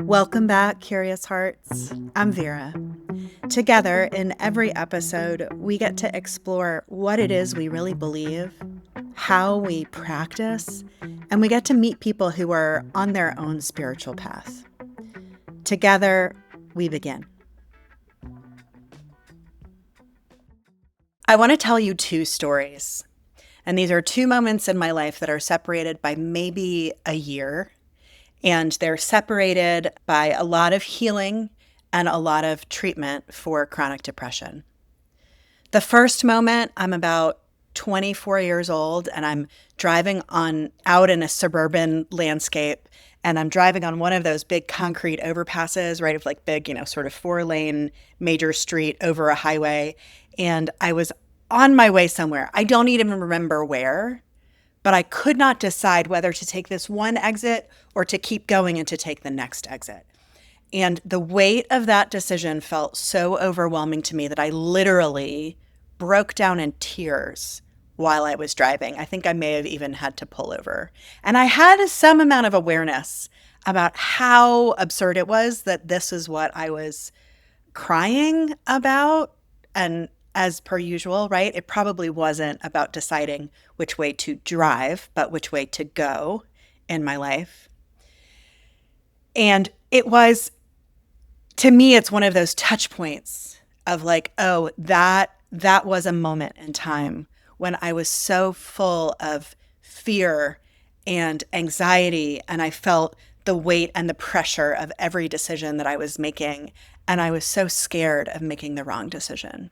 Welcome back, Curious Hearts. I'm Vera. Together, in every episode, we get to explore what it is we really believe, how we practice, and we get to meet people who are on their own spiritual path. Together, we begin. I want to tell you two stories. And these are two moments in my life that are separated by maybe a year. And they're separated by a lot of healing and a lot of treatment for chronic depression. The first moment, I'm about 24 years old and I'm driving out in a suburban landscape, and I'm driving on one of those big concrete overpasses, right, of like big, sort of 4-lane major street over a highway. And I was on my way somewhere. I don't even remember where, but I could not decide whether to take this one exit or to keep going and to take the next exit. And the weight of that decision felt so overwhelming to me that I literally broke down in tears while I was driving. I think I may have even had to pull over. And I had some amount of awareness about how absurd it was that this is what I was crying about. And as per usual, right, it probably wasn't about deciding which way to drive, but which way to go in my life. And it was, to me, it's one of those touch points of like, oh, that was a moment in time when I was so full of fear and anxiety, and I felt the weight and the pressure of every decision that I was making, and I was so scared of making the wrong decision.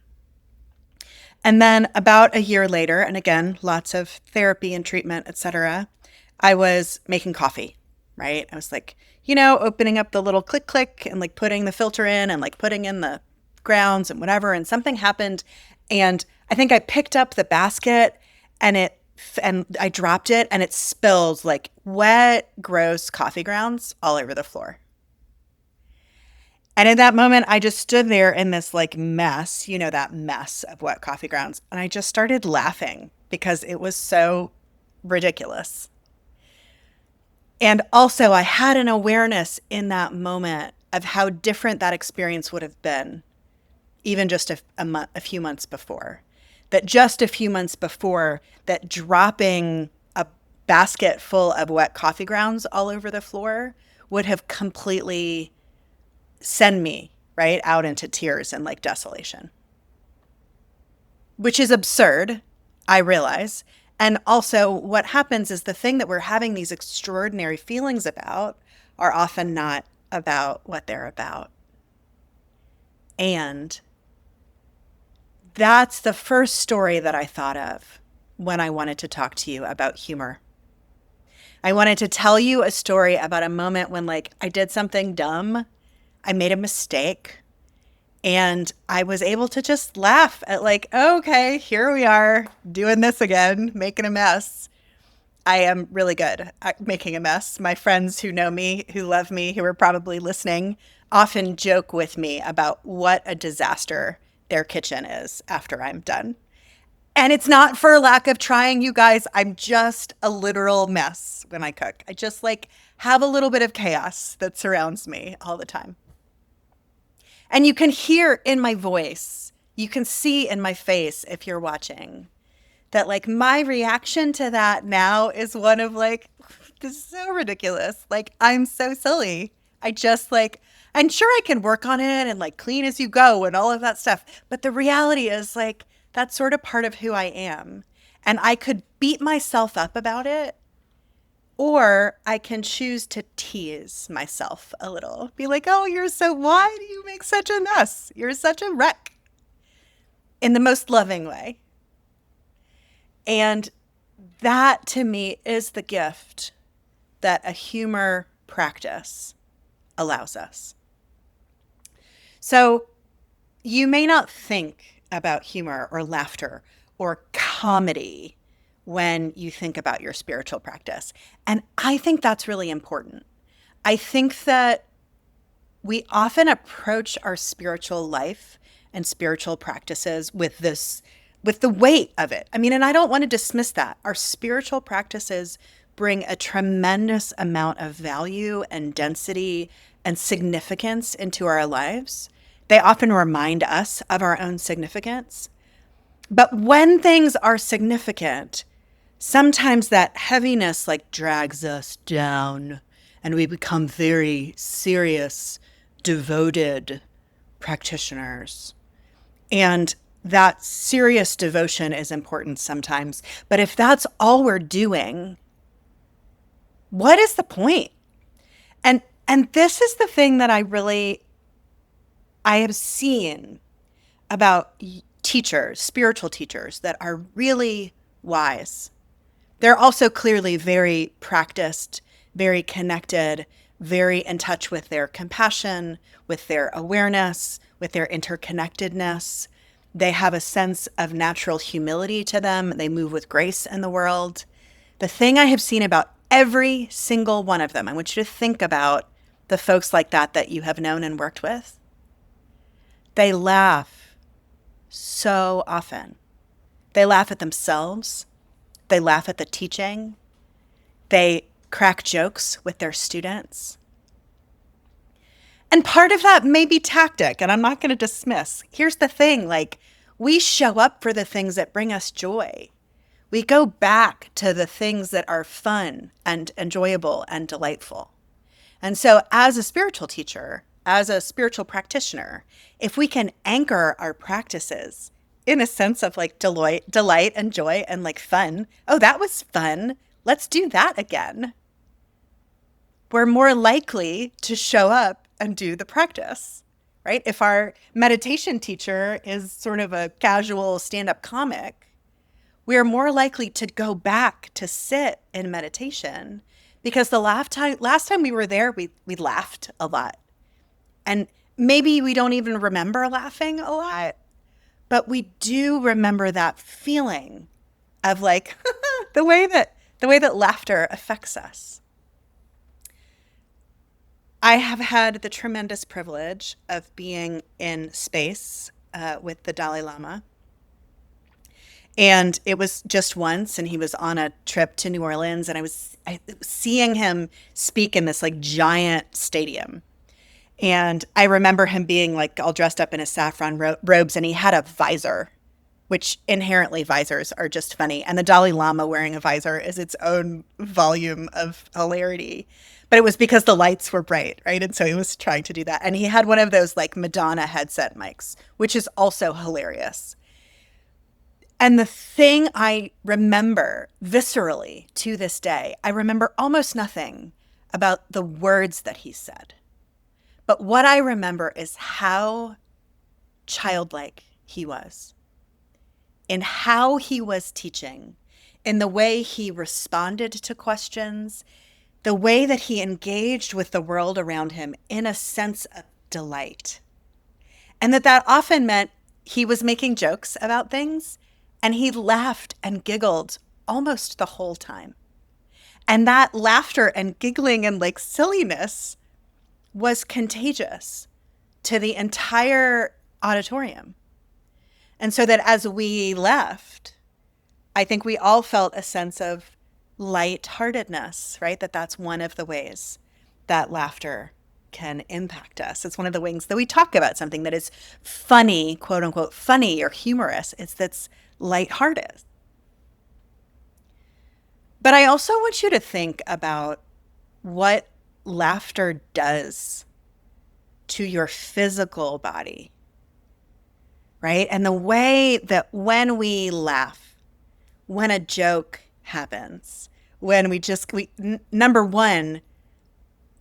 And then about a year later, and again, lots of therapy and treatment, etc., I was making coffee, right? I was like, opening up the little click and like putting the filter in and like putting in the grounds and whatever. And something happened. And I think I picked up the basket and I dropped it and it spilled like wet, gross coffee grounds all over the floor. And in that moment, I just stood there in this like mess, that mess of wet coffee grounds. And I just started laughing because it was so ridiculous. And also, I had an awareness in that moment of how different that experience would have been, even just a few months before. That just a few months before, that dropping a basket full of wet coffee grounds all over the floor would have completely send me right out into tears and like desolation, which is absurd, I realize. And also what happens is the thing that we're having these extraordinary feelings about are often not about what they're about. And that's the first story that I thought of when I wanted to talk to you about humor. I wanted to tell you a story about a moment when like I did something dumb. I made a mistake and I was able to just laugh at like, oh, okay, here we are doing this again, making a mess. I am really good at making a mess. My friends who know me, who love me, who are probably listening, often joke with me about what a disaster their kitchen is after I'm done. And it's not for lack of trying, you guys. I'm just a literal mess when I cook. I just like have a little bit of chaos that surrounds me all the time. And you can hear in my voice, you can see in my face if you're watching, that like my reaction to that now is one of like, this is so ridiculous. Like, I'm so silly. I just like, I'm sure I can work on it and like clean as you go and all of that stuff. But the reality is like, that's sort of part of who I am. And I could beat myself up about it. Or I can choose to tease myself a little. Be like, oh, why do you make such a mess? You're such a wreck. In the most loving way. And that to me is the gift that a humor practice allows us. So you may not think about humor or laughter or comedy when you think about your spiritual practice. And I think that's really important. I think that we often approach our spiritual life and spiritual practices with the weight of it. I mean, and I don't want to dismiss that. Our spiritual practices bring a tremendous amount of value and density and significance into our lives. They often remind us of our own significance. But when things are significant, sometimes that heaviness like drags us down and we become very serious, devoted practitioners. And that serious devotion is important sometimes. But if that's all we're doing, what is the point? And this is the thing that I have seen about teachers, spiritual teachers that are really wise. They're also clearly very practiced, very connected, very in touch with their compassion, with their awareness, with their interconnectedness. They have a sense of natural humility to them. They move with grace in the world. The thing I have seen about every single one of them, I want you to think about the folks like that you have known and worked with. They laugh so often. They laugh at themselves. They laugh at the teaching. They crack jokes with their students. And part of that may be tactic, and I'm not going to dismiss. Here's the thing, we show up for the things that bring us joy. We go back to the things that are fun and enjoyable and delightful. And so as a spiritual teacher, as a spiritual practitioner, if we can anchor our practices in a sense of delight and joy and fun, oh, that was fun, let's do that again, we're more likely to show up and do the practice, right? If our meditation teacher is sort of a casual stand-up comic, we're more likely to go back to sit in meditation because the last time we were there, we laughed a lot. And maybe we don't even remember laughing a lot, but we do remember that feeling of the way that laughter affects us. I have had the tremendous privilege of being in space with the Dalai Lama. And it was just once, and he was on a trip to New Orleans, and I was seeing him speak in this giant stadium. And I remember him being all dressed up in his saffron robes, and he had a visor, which inherently visors are just funny. And the Dalai Lama wearing a visor is its own volume of hilarity. But it was because the lights were bright, right? And so he was trying to do that. And he had one of those Madonna headset mics, which is also hilarious. And the thing I remember viscerally to this day, I remember almost nothing about the words that he said. But what I remember is how childlike he was, in how he was teaching, in the way he responded to questions, the way that he engaged with the world around him in a sense of delight. And that often meant he was making jokes about things, and he laughed and giggled almost the whole time. And that laughter and giggling and silliness was contagious to the entire auditorium. And so that as we left, I think we all felt a sense of lightheartedness, right? That's one of the ways that laughter can impact us. It's one of the ways that we talk about something that is funny, quote unquote, funny or humorous. That's lighthearted. But I also want you to think about what laughter does to your physical body, right? And the way that when we laugh, when a joke happens, when number one,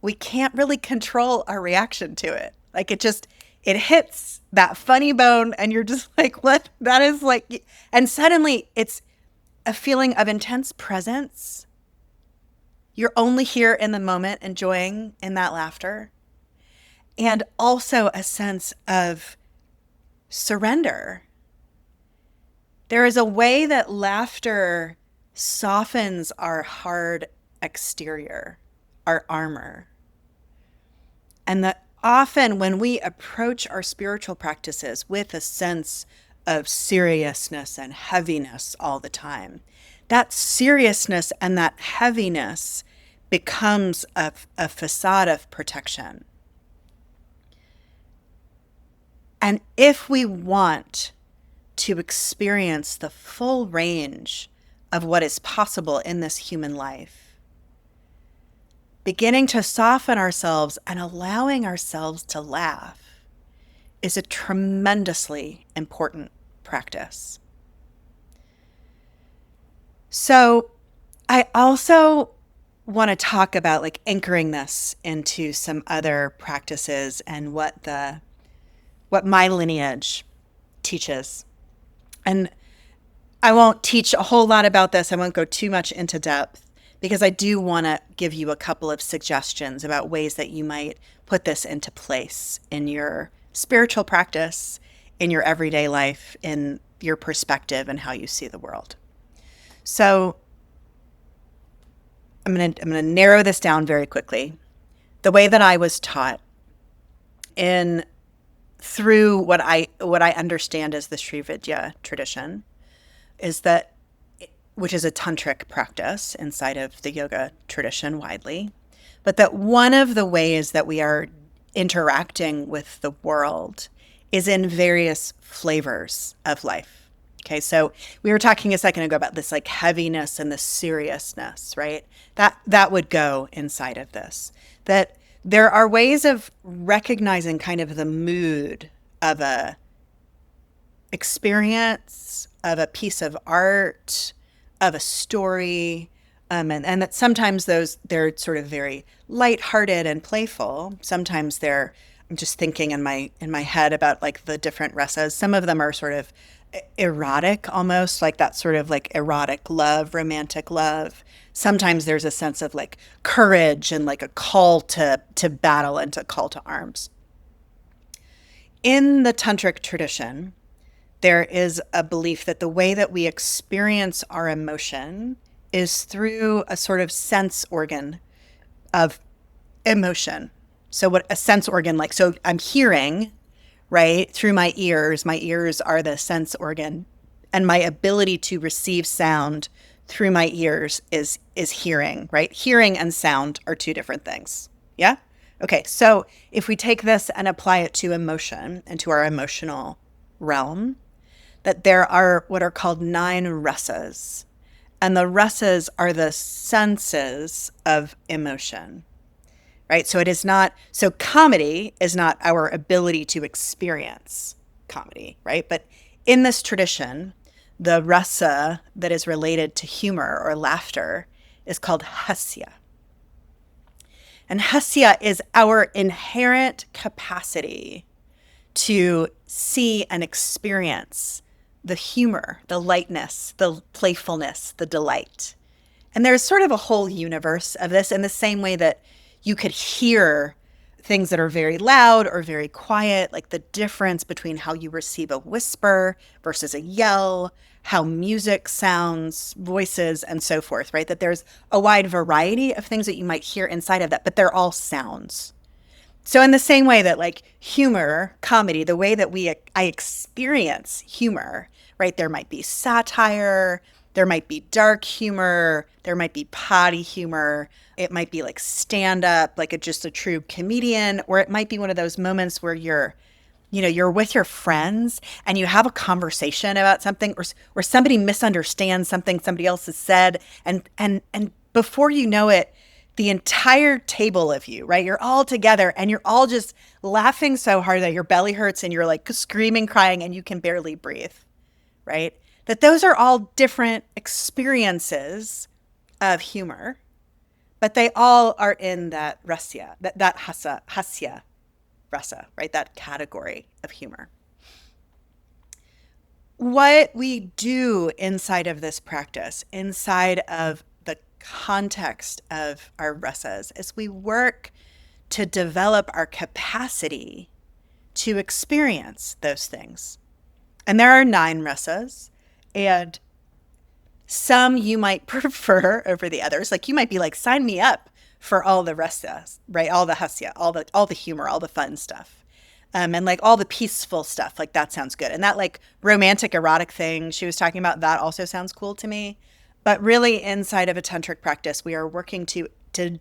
we can't really control our reaction to it. It hits that funny bone and you're just what? That is and suddenly it's a feeling of intense presence. You're only here in the moment, enjoying in that laughter. And also a sense of surrender. There is a way that laughter softens our hard exterior, our armor. And that often when we approach our spiritual practices with a sense of seriousness and heaviness all the time, that seriousness and that heaviness becomes a facade of protection. And if we want to experience the full range of what is possible in this human life, beginning to soften ourselves and allowing ourselves to laugh is a tremendously important practice. So I also want to talk about like anchoring this into some other practices and what my lineage teaches. And I won't teach a whole lot about this. I won't go too much into depth because I do want to give you a couple of suggestions about ways that you might put this into place in your spiritual practice, in your everyday life, in your perspective and how you see the world. So I'm going to narrow this down very quickly. The way that I was taught through what I understand as the Sri Vidya tradition is that, which is a tantric practice inside of the yoga tradition widely, but that one of the ways that we are interacting with the world is in various flavors of life. Okay, so we were talking a second ago about this like heaviness and the seriousness, right? That would go inside of this. That there are ways of recognizing kind of the mood of a experience, of a piece of art, of a story, and that sometimes they're sort of very lighthearted and playful. Sometimes I'm just thinking in my head about like the different rasas. Some of them are sort of erotic, almost like that sort of like erotic love, romantic love. Sometimes there's a sense of like courage and like a call to battle and a call to arms. In the tantric tradition, there is a belief that the way that we experience our emotion is through a sort of sense organ of emotion. So what a sense organ like, so I'm hearing, right, through my ears. My ears are the sense organ, and my ability to receive sound through my ears is hearing, right? Hearing and sound are two different things. Yeah? Okay, so if we take this and apply it to emotion and to our emotional realm, that there are what are called 9 rasas. And the rasas are the senses of emotion, right? So it is not, so comedy is not our ability to experience comedy, right? But in this tradition, the rasa that is related to humor or laughter is called hasya. And hasya is our inherent capacity to see and experience the humor, the lightness, the playfulness, the delight. And there's sort of a whole universe of this in the same way that you could hear things that are very loud or very quiet, like the difference between how you receive a whisper versus a yell, how music sounds, voices, and so forth, right? That there's a wide variety of things that you might hear inside of that, but they're all sounds. So in the same way that like humor, comedy, the way that I experience humor, right? There might be satire, there might be dark humor, there might be potty humor. It might be like stand up, like just a true comedian, or it might be one of those moments where you're with your friends and you have a conversation about something or somebody misunderstands something somebody else has said. And before you know it, the entire table of you, right? You're all together and you're all just laughing so hard that your belly hurts and you're like screaming, crying, and you can barely breathe, right? That those are all different experiences of humor, but they all are in that rasya, that hasya rasa, right? That category of humor. What we do inside of this practice, inside of the context of our rasas, is we work to develop our capacity to experience those things. And there are 9 rasas, and some you might prefer over the others. Like you might be like, sign me up for all the rasas, right? All the hasya, all the humor, all the fun stuff. And like all the peaceful stuff, like that sounds good. And that like romantic erotic thing she was talking about, that also sounds cool to me. But really, inside of a tantric practice, we are working to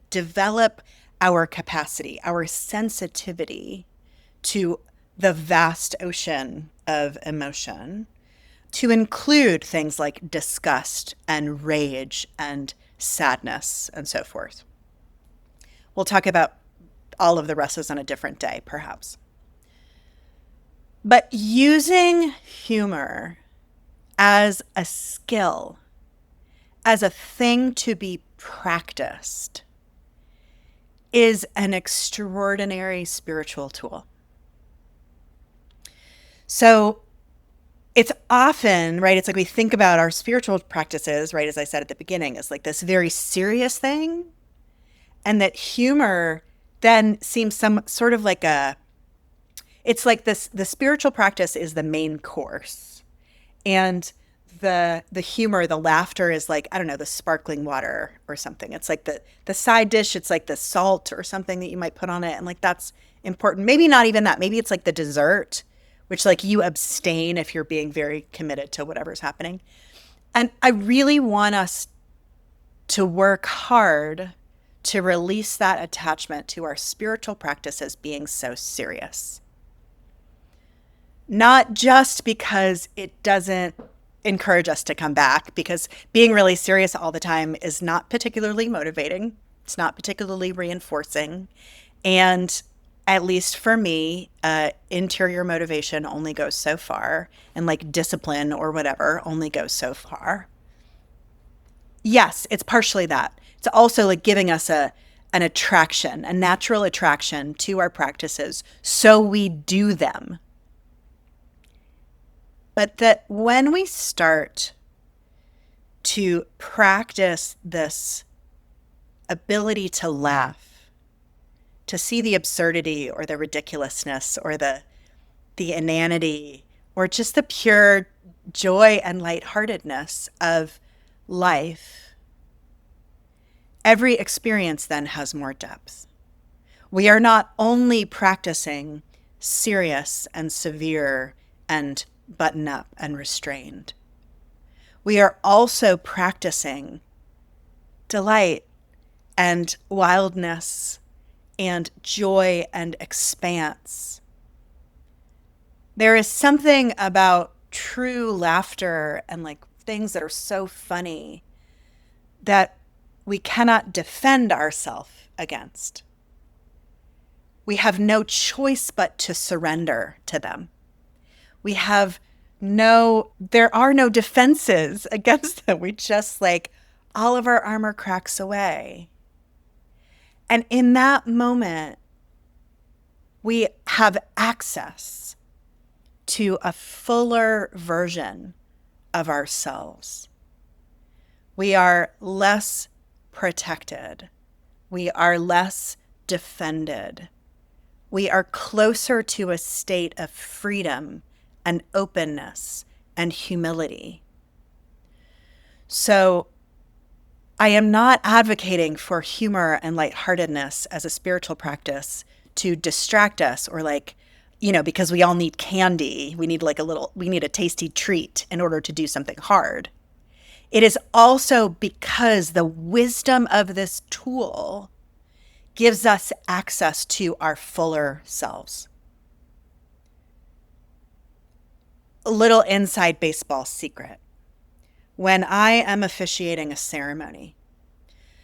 develop our capacity, our sensitivity to the vast ocean of emotion, to include things like disgust and rage and sadness and so forth. We'll talk about all of the rest on a different day, perhaps. But using humor as a skill, as a thing to be practiced, is an extraordinary spiritual tool. So it's often, right, it's like we think about our spiritual practices, right, as I said at the beginning, as like this very serious thing, and that humor then seems some sort of like it's like this, the spiritual practice is the main course. And the humor, the laughter is like, I don't know, the sparkling water or something. It's like the side dish, it's like the salt or something that you might put on it. And like that's important. Maybe not even that. Maybe it's like the dessert, which like you abstain if you're being very committed to whatever's happening. And I really want us to work hard to release that attachment to our spiritual practices being so serious. Not just because it doesn't encourage us to come back, because being really serious all the time is not particularly motivating. It's not particularly reinforcing. And at least for me, interior motivation only goes so far, and like discipline or whatever only goes so far. Yes, it's partially that. It's also like giving us an attraction, a natural attraction to our practices, so we do them. But that when we start to practice this ability to laugh, to see the absurdity or the ridiculousness or the inanity or just the pure joy and lightheartedness of life, every experience then has more depth. We are not only practicing serious and severe and button up and restrained. We are also practicing delight and wildness and joy and expanse. There is something about true laughter and like things that are so funny that we cannot defend ourselves against. We have no choice but to surrender to them. There are no defenses against them. We just like, all of our armor cracks away. And in that moment, we have access to a fuller version of ourselves. We are less protected. We are less defended. We are closer to a state of freedom and openness and humility. So I am not advocating for humor and lightheartedness as a spiritual practice to distract us or like, because we all need candy. We need a tasty treat in order to do something hard. It is also because the wisdom of this tool gives us access to our fuller selves. A little inside baseball secret. When I am officiating a ceremony,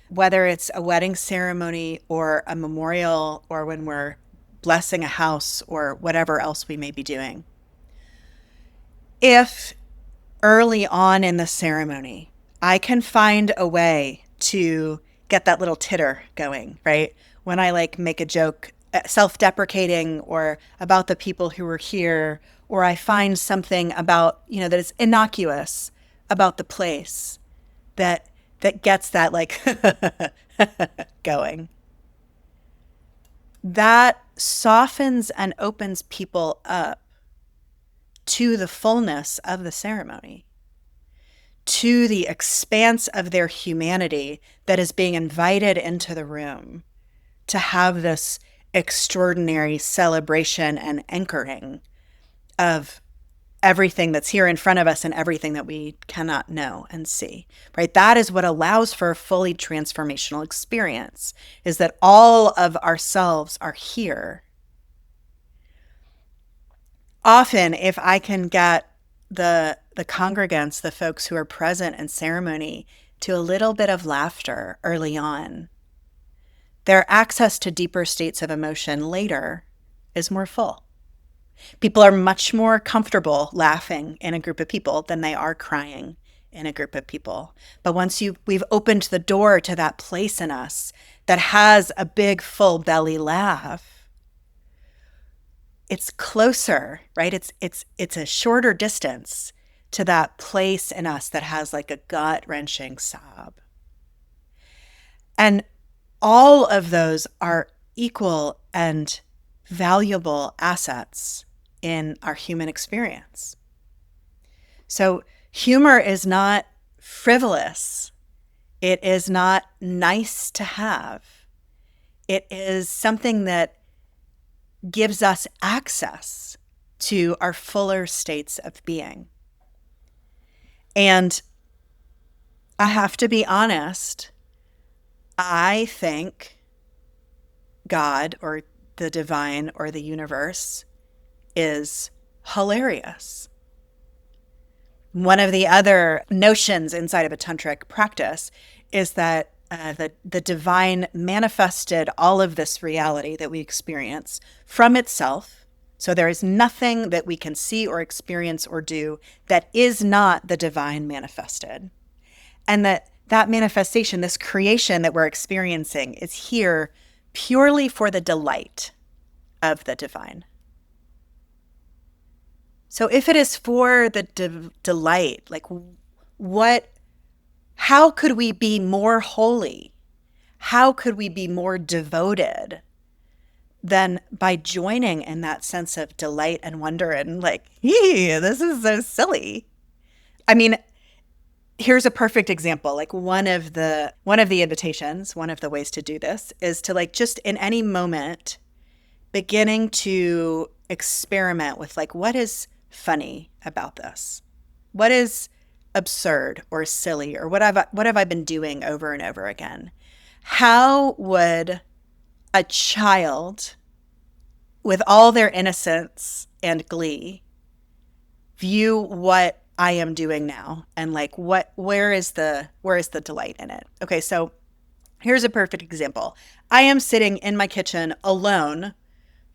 whether it's a wedding ceremony or a memorial or when we're blessing a house or whatever else we may be doing, if early on in the ceremony I can find a way to get that little titter going, right? When I like make a joke, self-deprecating or about the people who were here, or I find something about, that is innocuous about the place that gets that like going. That softens and opens people up to the fullness of the ceremony, to the expanse of their humanity that is being invited into the room to have this extraordinary celebration and anchoring of everything that's here in front of us and everything that we cannot know and see, right? That is what allows for a fully transformational experience, is that all of ourselves are here. Often, if I can get the congregants, the folks who are present in ceremony, to a little bit of laughter early on, their access to deeper states of emotion later is more full. People are much more comfortable laughing in a group of people than they are crying in a group of people. But once we've opened the door to that place in us that has a big full belly laugh, it's closer, right? It's a shorter distance to that place in us that has like a gut-wrenching sob. And all of those are equal and valuable assets in our human experience. So humor is not frivolous. It is not nice to have. It is something that gives us access to our fuller states of being. And I have to be honest, I think God or the divine or the universe is hilarious. One of the other notions inside of a tantric practice is that the divine manifested all of this reality that we experience from itself. So there is nothing that we can see or experience or do that is not the divine manifested. And that manifestation, this creation that we're experiencing, is here purely for the delight of the divine. So if it is for the delight, like how could we be more holy? How could we be more devoted than by joining in that sense of delight and wonder and like, this is so silly. I mean, here's a perfect example. Like one of the invitations, one of the ways to do this is to like just in any moment beginning to experiment with like, what is funny about this? What is absurd or silly, or what have I been doing over and over again? How would a child with all their innocence and glee view what I am doing now, and like where is the delight in it? Okay, so here's a perfect example. I am sitting in my kitchen alone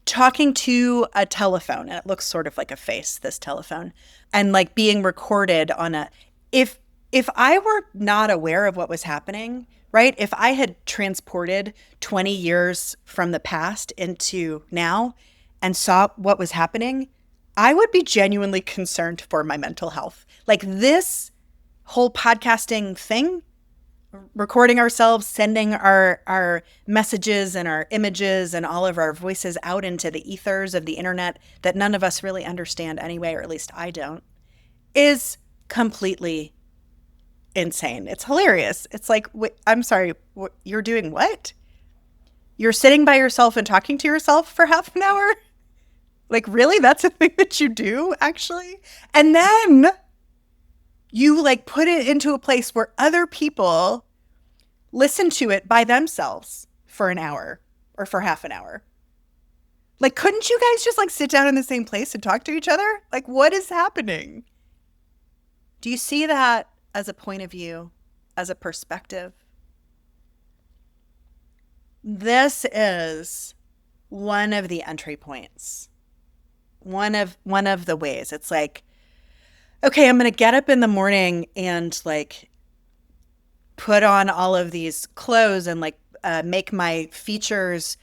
talking to a telephone, and it looks sort of like a face, this telephone, and like being recorded on if I were not aware of what was happening, right? If I had transported 20 years from the past into now and saw what was happening, I would be genuinely concerned for my mental health. Like this whole podcasting thing, recording ourselves, sending our messages and our images and all of our voices out into the ethers of the internet that none of us really understand anyway, or at least I don't, is completely insane. It's hilarious. It's like, I'm sorry, you're doing what? You're sitting by yourself and talking to yourself for half an hour? Like, really? That's a thing that you do, actually? And then you like put it into a place where other people listen to it by themselves for an hour or for half an hour. Like, couldn't you guys just like sit down in the same place and talk to each other? Like, what is happening? Do you see that as a point of view, as a perspective? This is one of the entry points. One of the ways. It's like, okay, I'm going to get up in the morning and like put on all of these clothes and like make my features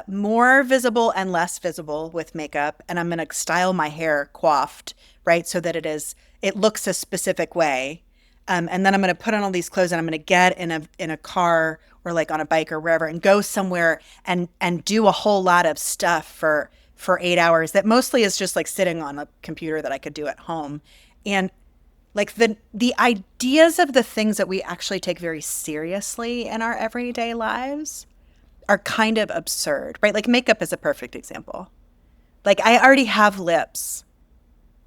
more visible and less visible with makeup. And I'm going to style my hair coiffed, right? So that it looks a specific way. And then I'm going to put on all these clothes and I'm going to get in a car or like on a bike or wherever and go somewhere and do a whole lot of stuff for 8 hours that mostly is just like sitting on a computer that I could do at home. And like the ideas of the things that we actually take very seriously in our everyday lives are kind of absurd, right? Like makeup is a perfect example. Like I already have lips.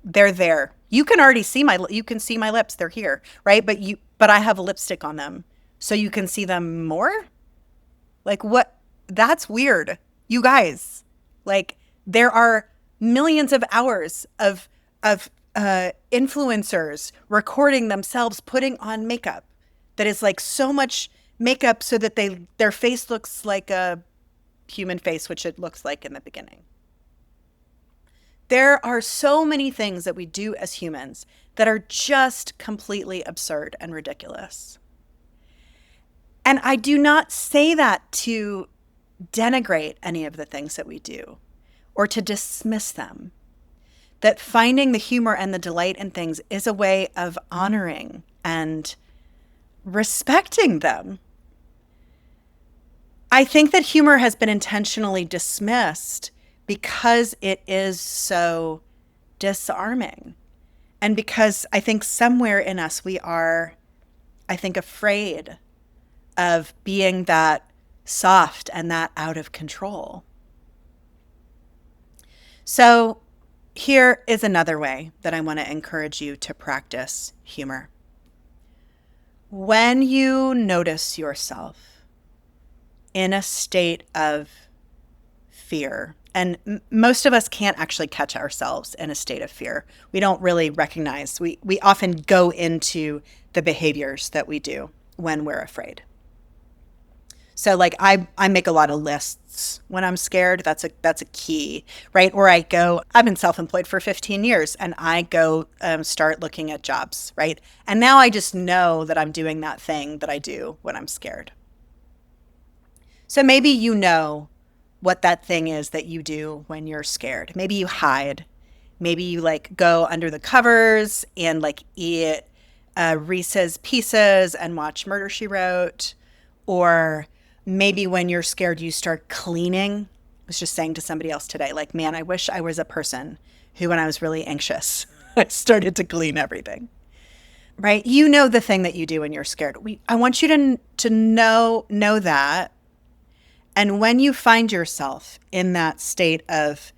They're there. You can see my lips. They're here, right? But I have lipstick on them. So you can see them more? Like what? That's weird. You guys, like there are millions of hours of influencers recording themselves putting on makeup that is like so much makeup so that their face looks like a human face, which it looks like in the beginning. There are so many things that we do as humans that are just completely absurd and ridiculous. And I do not say that to denigrate any of the things that we do or to dismiss them. That finding the humor and the delight in things is a way of honoring and respecting them. I think that humor has been intentionally dismissed because it is so disarming. And because I think somewhere in us we are, I think, afraid of being that soft and that out of control. So here is another way that I want to encourage you to practice humor. When you notice yourself in a state of fear, and most of us can't actually catch ourselves in a state of fear. We don't really recognize. We often go into the behaviors that we do when we're afraid. So like I make a lot of lists when I'm scared. That's a key, right? Or I've been self-employed for 15 years and I go start looking at jobs, right? And now I just know that I'm doing that thing that I do when I'm scared. So maybe you know what that thing is that you do when you're scared. Maybe you hide. Maybe you like go under the covers and like eat Reese's Pieces and watch Murder, She Wrote. Or maybe when you're scared, you start cleaning. I was just saying to somebody else today, like, man, I wish I was a person who, when I was really anxious, I started to clean everything. Right? You know the thing that you do when you're scared. I want you to know that. And when you find yourself in that state of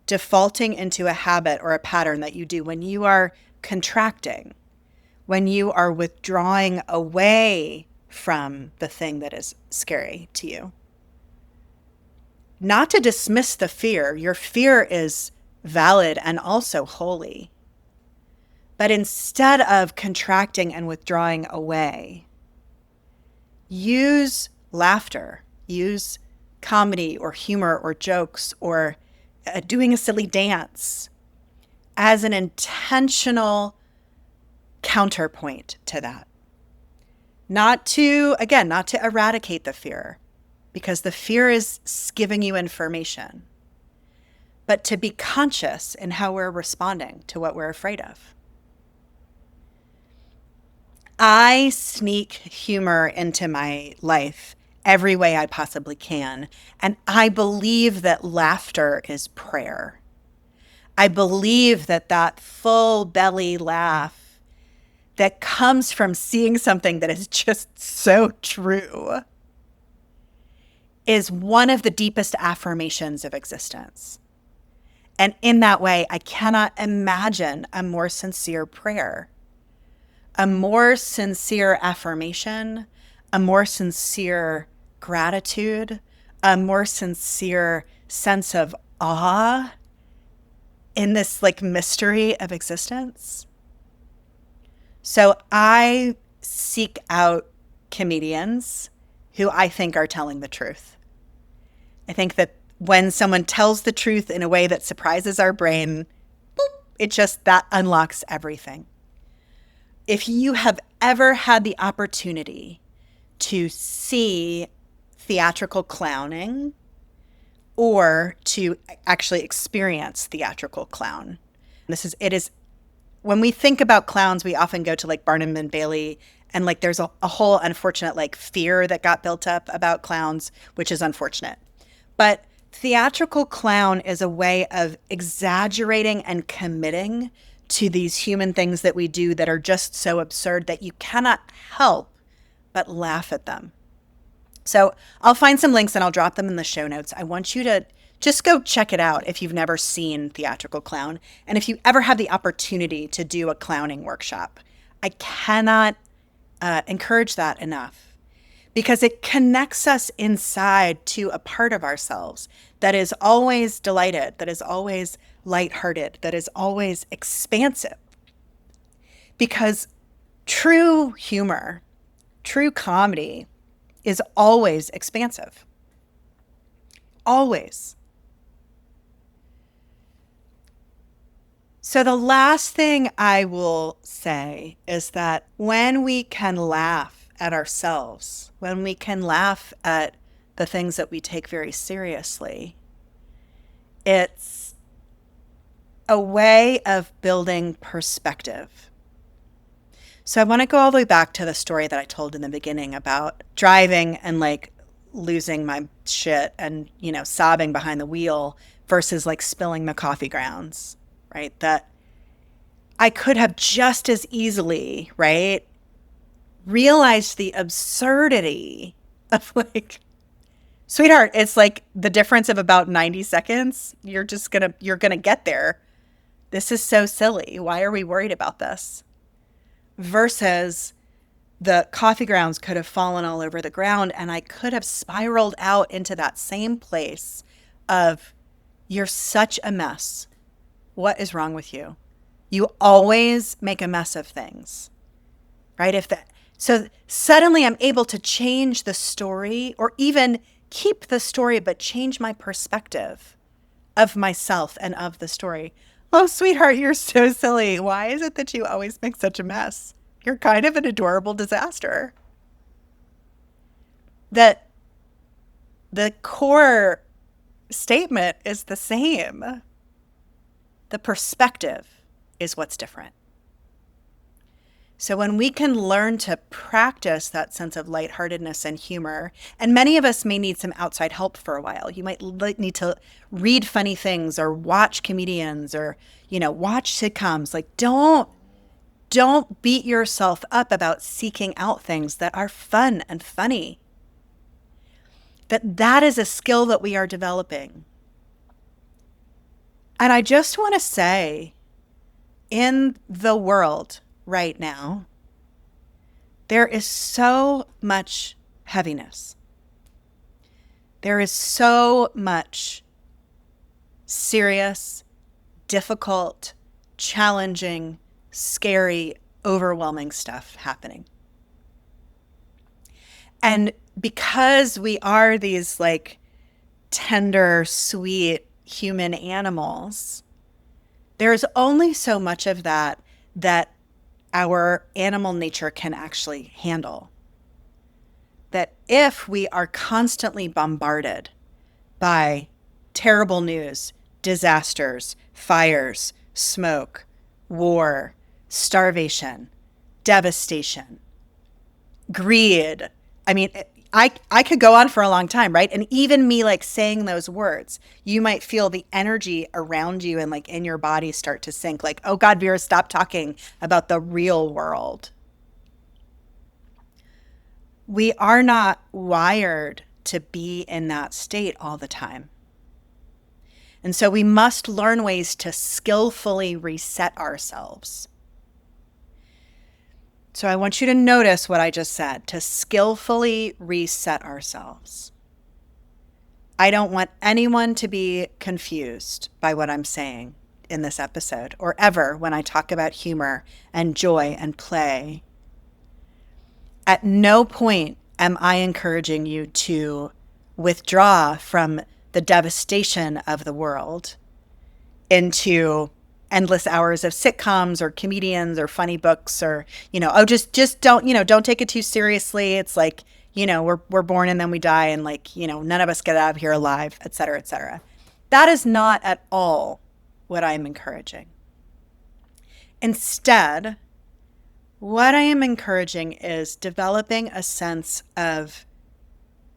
defaulting into a habit or a pattern that you do, when you are contracting, when you are withdrawing away from the thing that is scary to you, not to dismiss the fear. Your fear is valid and also holy. But instead of contracting and withdrawing away, use laughter, use comedy or humor or jokes or doing a silly dance as an intentional counterpoint to that. Not to eradicate the fear, because the fear is giving you information, but to be conscious in how we're responding to what we're afraid of. I sneak humor into my life every way I possibly can. And I believe that laughter is prayer. I believe that full belly laugh that comes from seeing something that is just so true is one of the deepest affirmations of existence. And in that way, I cannot imagine a more sincere prayer, a more sincere affirmation, a more sincere gratitude, a more sincere sense of awe in this like mystery of existence. So I seek out comedians who I think are telling the truth. I think that when someone tells the truth in a way that surprises our brain, that unlocks everything. If you have ever had the opportunity to see theatrical clowning or to actually experience theatrical clown, it is when we think about clowns, we often go to like Barnum and Bailey, and like there's a whole unfortunate like fear that got built up about clowns, which is unfortunate. But theatrical clown is a way of exaggerating and committing to these human things that we do that are just so absurd that you cannot help but laugh at them. So I'll find some links and I'll drop them in the show notes. I want you to Just go check it out if you've never seen Theatrical Clown. And if you ever have the opportunity to do a clowning workshop, I cannot encourage that enough because it connects us inside to a part of ourselves that is always delighted, that is always lighthearted, that is always expansive. Because true humor, true comedy is always expansive. Always. So the last thing I will say is that when we can laugh at ourselves, when we can laugh at the things that we take very seriously, it's a way of building perspective. So I want to go all the way back to the story that I told in the beginning about driving and like losing my shit and, sobbing behind the wheel versus like spilling the coffee grounds, right? That I could have just as easily, right, realized the absurdity of like, sweetheart, it's like the difference of about 90 seconds. You're going to get there. This is so silly. Why are we worried about this? Versus the coffee grounds could have fallen all over the ground and I could have spiraled out into that same place of, you're such a mess. What is wrong with you? You always make a mess of things, right? So suddenly I'm able to change the story or even keep the story, but change my perspective of myself and of the story. Oh, sweetheart, you're so silly. Why is it that you always make such a mess? You're kind of an adorable disaster. That the core statement is the same. The perspective is what's different. So when we can learn to practice that sense of lightheartedness and humor, and many of us may need some outside help for a while. You might need to read funny things or watch comedians or, watch sitcoms. Like don't beat yourself up about seeking out things that are fun and funny. That is a skill that we are developing. And I just want to say, in the world right now, there is so much heaviness. There is so much serious, difficult, challenging, scary, overwhelming stuff happening. And because we are these like tender, sweet human animals, there's only so much of that our animal nature can actually handle. That if we are constantly bombarded by terrible news, disasters, fires, smoke, war, starvation, devastation, greed. I mean, I could go on for a long time, right? And even me like saying those words, you might feel the energy around you and like in your body start to sink. Like, oh God, Vera, stop talking about the real world. We are not wired to be in that state all the time. And so we must learn ways to skillfully reset ourselves. So I want you to notice what I just said, to skillfully reset ourselves. I don't want anyone to be confused by what I'm saying in this episode or ever when I talk about humor and joy and play. At no point am I encouraging you to withdraw from the devastation of the world into endless hours of sitcoms or comedians or funny books or, just don't take it too seriously. It's like, we're born and then we die and like, none of us get out of here alive, et cetera, et cetera. That is not at all what I'm encouraging. Instead, what I am encouraging is developing a sense of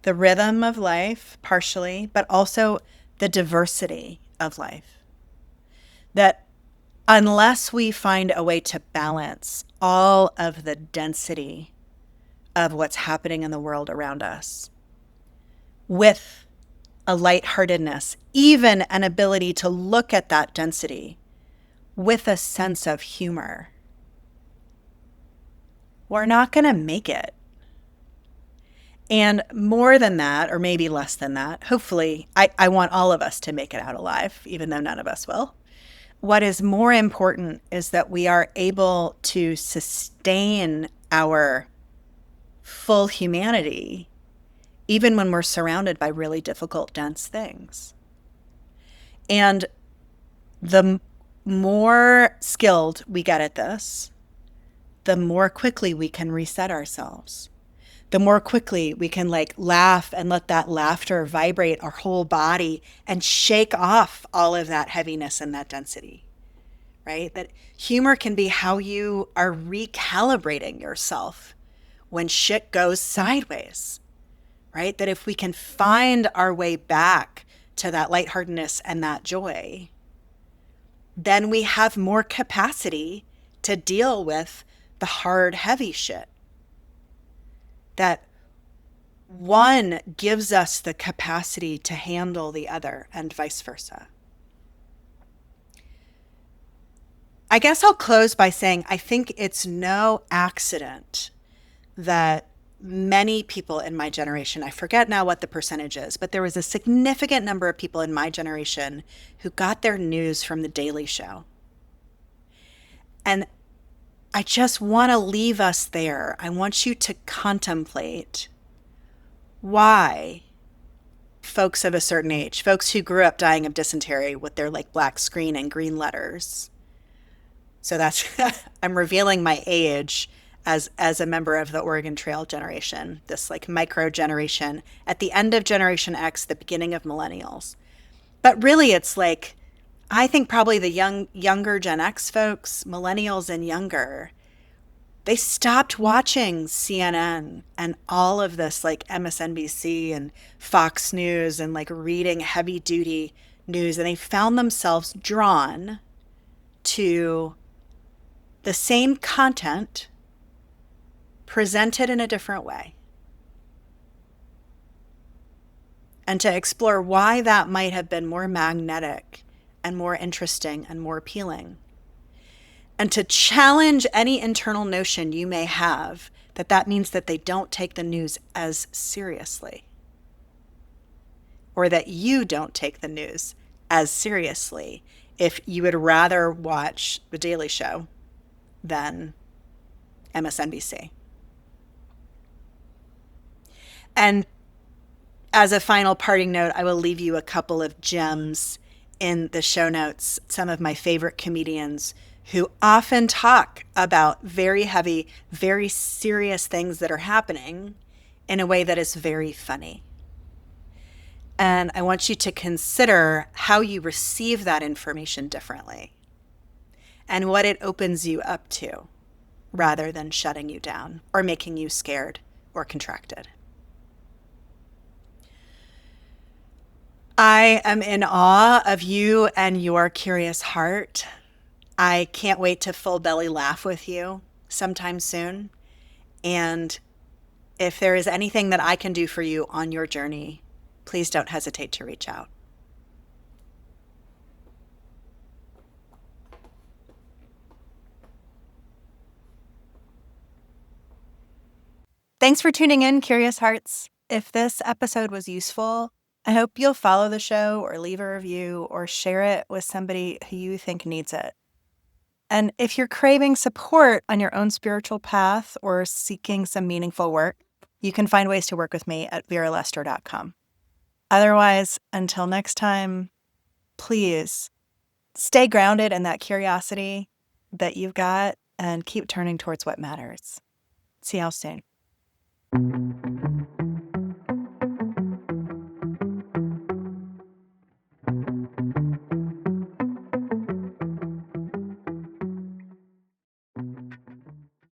the rhythm of life, partially, but also the diversity of life. That unless we find a way to balance all of the density of what's happening in the world around us with a lightheartedness, even an ability to look at that density with a sense of humor, we're not going to make it. And more than that, or maybe less than that, hopefully, I want all of us to make it out alive, even though none of us will. What is more important is that we are able to sustain our full humanity, even when we're surrounded by really difficult, dense things. And the more skilled we get at this, the more quickly we can reset ourselves. The more quickly we can laugh and let that laughter vibrate our whole body and shake off all of that heaviness and that density, right? That humor can be how you are recalibrating yourself when shit goes sideways, right? That if we can find our way back to that lightheartedness and that joy, then we have more capacity to deal with the hard, heavy shit. That one gives us the capacity to handle the other and vice versa. I guess I'll close by saying I think it's no accident that many people in my generation, I forget now what the percentage is, but there was a significant number of people in my generation who got their news from The Daily Show. And I just want to leave us there. I want you to contemplate why folks of a certain age, folks who grew up dying of dysentery with their black screen and green letters. So that's, I'm revealing my age as a member of the Oregon Trail generation, this micro generation at the end of Generation X, the beginning of millennials. But really it's I think probably the younger Gen X folks, millennials and younger, they stopped watching CNN and all of this MSNBC and Fox News and reading heavy duty news. And they found themselves drawn to the same content presented in a different way. And to explore why that might have been more magnetic and more interesting and more appealing. And to challenge any internal notion you may have that means that they don't take the news as seriously. Or that you don't take the news as seriously if you would rather watch The Daily Show than MSNBC. And as a final parting note, I will leave you a couple of gems in the show notes, some of my favorite comedians who often talk about very heavy, very serious things that are happening in a way that is very funny. And I want you to consider how you receive that information differently and what it opens you up to rather than shutting you down or making you scared or contracted. I am in awe of you and your curious heart. I can't wait to full belly laugh with you sometime soon. And if there is anything that I can do for you on your journey, please don't hesitate to reach out. Thanks for tuning in, Curious Hearts. If this episode was useful, I hope you'll follow the show or leave a review or share it with somebody who you think needs it. And if you're craving support on your own spiritual path or seeking some meaningful work, you can find ways to work with me at veralester.com. Otherwise, until next time, please stay grounded in that curiosity that you've got and keep turning towards what matters. See y'all soon.